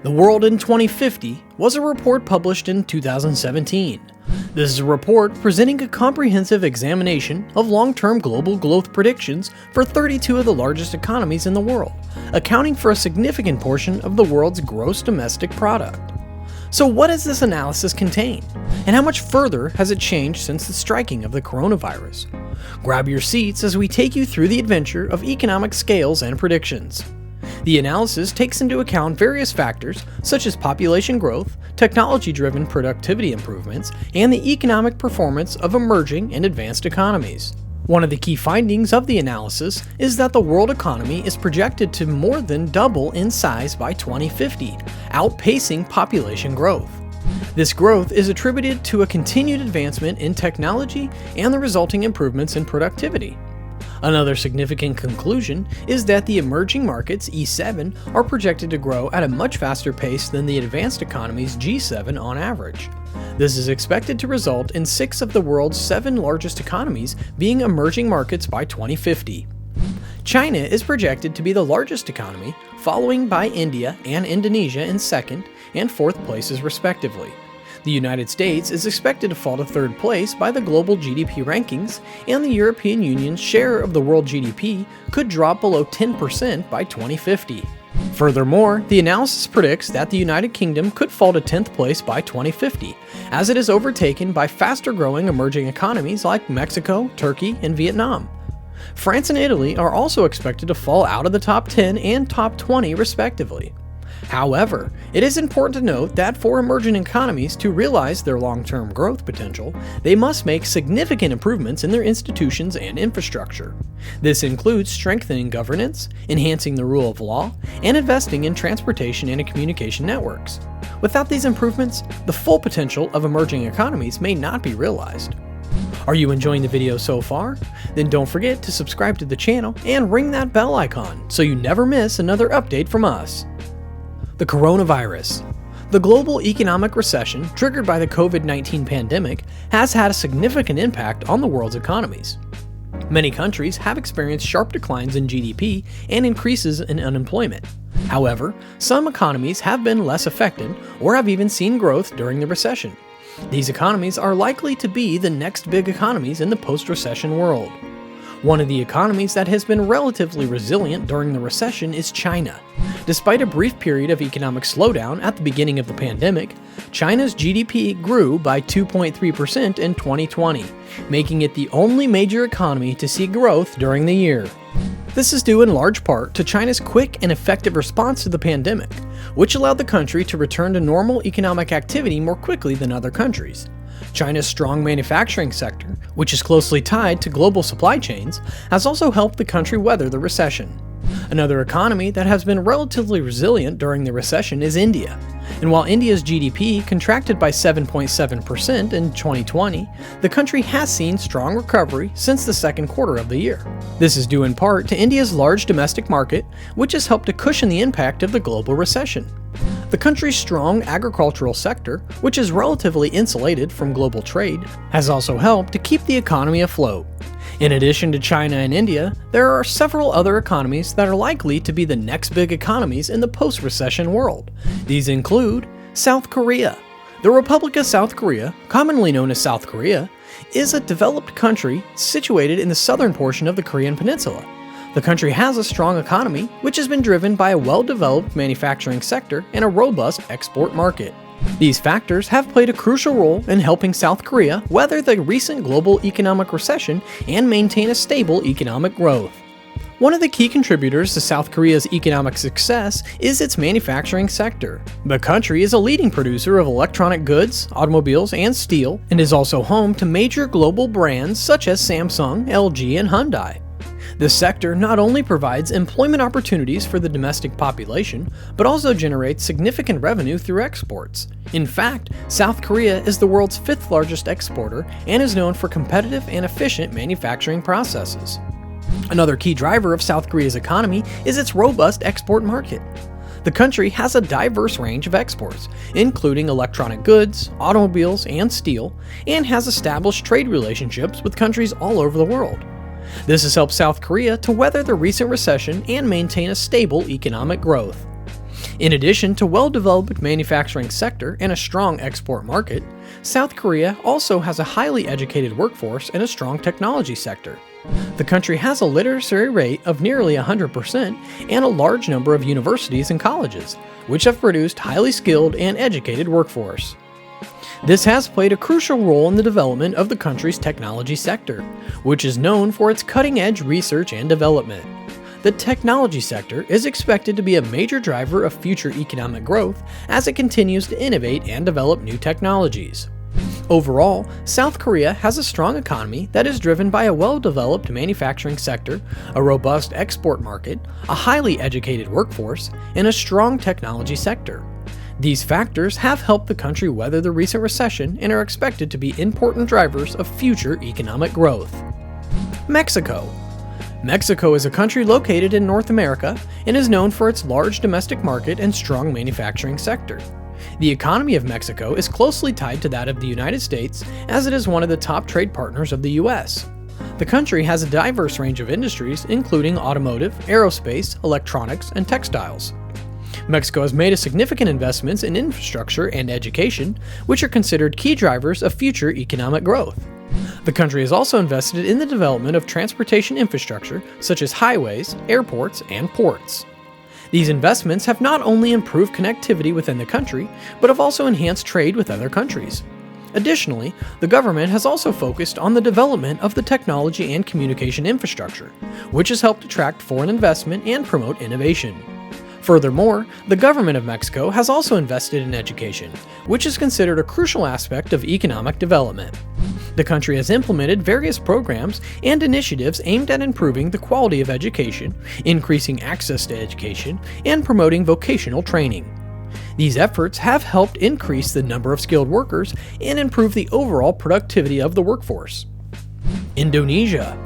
The World in 2050 was a report published in 2017. This is a report presenting a comprehensive examination of long-term global growth predictions for 32 of the largest economies in the world, accounting for a significant portion of the world's gross domestic product. So what does this analysis contain, and how much further has it changed since the striking of the coronavirus? Grab your seats as we take you through the adventure of economic scales and predictions. The analysis takes into account various factors such as population growth, technology-driven productivity improvements, and the economic performance of emerging and advanced economies. One of the key findings of the analysis is that the world economy is projected to more than double in size by 2050, outpacing population growth. This growth is attributed to a continued advancement in technology and the resulting improvements in productivity. Another significant conclusion is that the emerging markets E7 are projected to grow at a much faster pace than the advanced economies G7 on average. This is expected to result in 6 of the world's 7 largest economies being emerging markets by 2050. China is projected to be the largest economy, following by India and Indonesia in second and fourth places respectively. The United States is expected to fall to third place by the global GDP rankings, and the European Union's share of the world GDP could drop below 10% by 2050. Furthermore, the analysis predicts that the United Kingdom could fall to 10th place by 2050, as it is overtaken by faster-growing emerging economies like Mexico, Turkey, and Vietnam. France and Italy are also expected to fall out of the top 10 and top 20 respectively. However, it is important to note that for emerging economies to realize their long-term growth potential, they must make significant improvements in their institutions and infrastructure. This includes strengthening governance, enhancing the rule of law, and investing in transportation and communication networks. Without these improvements, the full potential of emerging economies may not be realized. Are you enjoying the video so far? Then don't forget to subscribe to the channel and ring that bell icon so you never miss another update from us. The coronavirus. The global economic recession triggered by the COVID-19 pandemic has had a significant impact on the world's economies. Many countries have experienced sharp declines in GDP and increases in unemployment. However, some economies have been less affected or have even seen growth during the recession. These economies are likely to be the next big economies in the post-recession world. One of the economies that has been relatively resilient during the recession is China. Despite a brief period of economic slowdown at the beginning of the pandemic, China's GDP grew by 2.3% in 2020, making it the only major economy to see growth during the year. This is due in large part to China's quick and effective response to the pandemic, which allowed the country to return to normal economic activity more quickly than other countries. China's strong manufacturing sector, which is closely tied to global supply chains, has also helped the country weather the recession. Another economy that has been relatively resilient during the recession is India. And while India's GDP contracted by 7.7% in 2020, the country has seen strong recovery since the second quarter of the year. This is due in part to India's large domestic market, which has helped to cushion the impact of the global recession. The country's strong agricultural sector, which is relatively insulated from global trade, has also helped to keep the economy afloat. In addition to China and India, there are several other economies that are likely to be the next big economies in the post-recession world. These include South Korea. The Republic of South Korea, commonly known as South Korea, is a developed country situated in the southern portion of the Korean peninsula. The country has a strong economy, which has been driven by a well-developed manufacturing sector and a robust export market. These factors have played a crucial role in helping South Korea weather the recent global economic recession and maintain a stable economic growth. One of the key contributors to South Korea's economic success is its manufacturing sector. The country is a leading producer of electronic goods, automobiles, and steel, and is also home to major global brands such as Samsung, LG, and Hyundai. This sector not only provides employment opportunities for the domestic population, but also generates significant revenue through exports. In fact, South Korea is the world's 5th largest exporter and is known for competitive and efficient manufacturing processes. Another key driver of South Korea's economy is its robust export market. The country has a diverse range of exports, including electronic goods, automobiles, and steel, and has established trade relationships with countries all over the world. This has helped South Korea to weather the recent recession and maintain a stable economic growth. In addition to well-developed manufacturing sector and a strong export market, South Korea also has a highly educated workforce and a strong technology sector. The country has a literacy rate of nearly 100% and a large number of universities and colleges, which have produced highly skilled and educated workforce. This has played a crucial role in the development of the country's technology sector, which is known for its cutting-edge research and development. The technology sector is expected to be a major driver of future economic growth as it continues to innovate and develop new technologies. Overall, South Korea has a strong economy that is driven by a well-developed manufacturing sector, a robust export market, a highly educated workforce, and a strong technology sector. These factors have helped the country weather the recent recession and are expected to be important drivers of future economic growth. Mexico. Mexico is a country located in North America and is known for its large domestic market and strong manufacturing sector. The economy of Mexico is closely tied to that of the United States, as it is one of the top trade partners of the US. The country has a diverse range of industries, including automotive, aerospace, electronics, and textiles. Mexico has made a significant investments in infrastructure and education, which are considered key drivers of future economic growth. The country has also invested in the development of transportation infrastructure such as highways, airports, and ports. These investments have not only improved connectivity within the country, but have also enhanced trade with other countries. Additionally, the government has also focused on the development of the technology and communication infrastructure, which has helped attract foreign investment and promote innovation. Furthermore, the government of Mexico has also invested in education, which is considered a crucial aspect of economic development. The country has implemented various programs and initiatives aimed at improving the quality of education, increasing access to education, and promoting vocational training. These efforts have helped increase the number of skilled workers and improve the overall productivity of the workforce. Indonesia.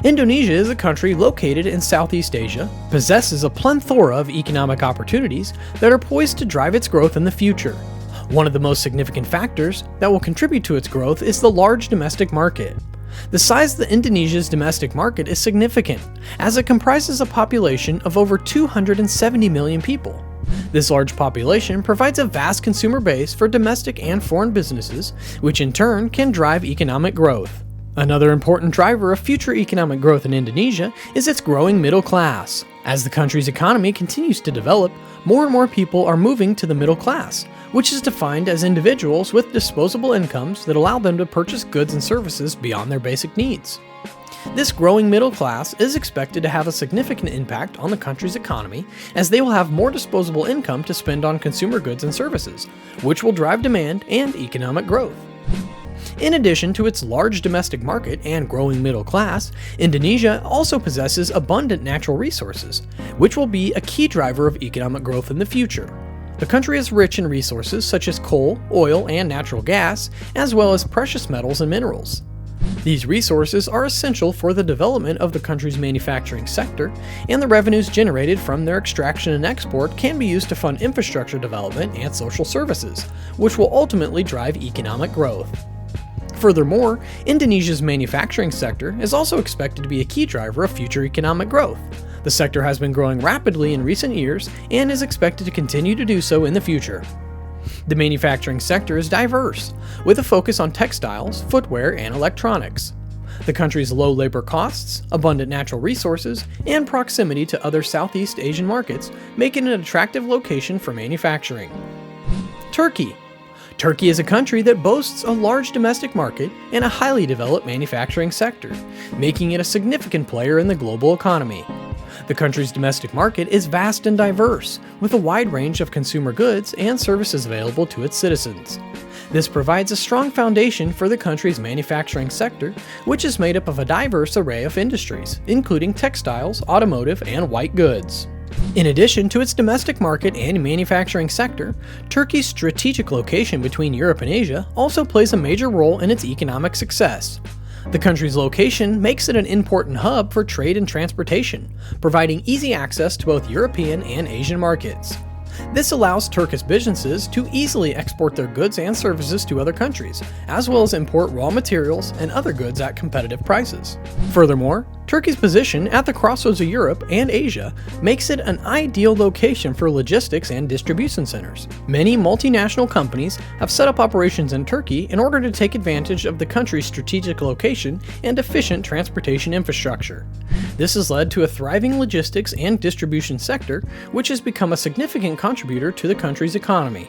Indonesia is a country located in Southeast Asia, possesses a plethora of economic opportunities that are poised to drive its growth in the future. One of the most significant factors that will contribute to its growth is the large domestic market. The size of Indonesia's domestic market is significant, as it comprises a population of over 270 million people. This large population provides a vast consumer base for domestic and foreign businesses, which in turn can drive economic growth. Another important driver of future economic growth in Indonesia is its growing middle class. As the country's economy continues to develop, more and more people are moving to the middle class, which is defined as individuals with disposable incomes that allow them to purchase goods and services beyond their basic needs. This growing middle class is expected to have a significant impact on the country's economy, as they will have more disposable income to spend on consumer goods and services, which will drive demand and economic growth. In addition to its large domestic market and growing middle class, Indonesia also possesses abundant natural resources, which will be a key driver of economic growth in the future. The country is rich in resources such as coal, oil, and natural gas, as well as precious metals and minerals. These resources are essential for the development of the country's manufacturing sector, and the revenues generated from their extraction and export can be used to fund infrastructure development and social services, which will ultimately drive economic growth. Furthermore, Indonesia's manufacturing sector is also expected to be a key driver of future economic growth. The sector has been growing rapidly in recent years and is expected to continue to do so in the future. The manufacturing sector is diverse, with a focus on textiles, footwear, and electronics. The country's low labor costs, abundant natural resources, and proximity to other Southeast Asian markets make it an attractive location for manufacturing. Turkey. Turkey is a country that boasts a large domestic market and a highly developed manufacturing sector, making it a significant player in the global economy. The country's domestic market is vast and diverse, with a wide range of consumer goods and services available to its citizens. This provides a strong foundation for the country's manufacturing sector, which is made up of a diverse array of industries, including textiles, automotive, and white goods. In addition to its domestic market and manufacturing sector, Turkey's strategic location between Europe and Asia also plays a major role in its economic success. The country's location makes it an important hub for trade and transportation, providing easy access to both European and Asian markets. This allows Turkish businesses to easily export their goods and services to other countries, as well as import raw materials and other goods at competitive prices. Furthermore, Turkey's position at the crossroads of Europe and Asia makes it an ideal location for logistics and distribution centers. Many multinational companies have set up operations in Turkey in order to take advantage of the country's strategic location and efficient transportation infrastructure. This has led to a thriving logistics and distribution sector, which has become a significant contributor to the country's economy.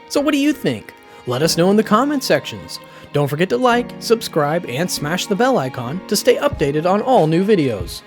So what do you think? Let us know in the comment sections. Don't forget to like, subscribe, and smash the bell icon to stay updated on all new videos.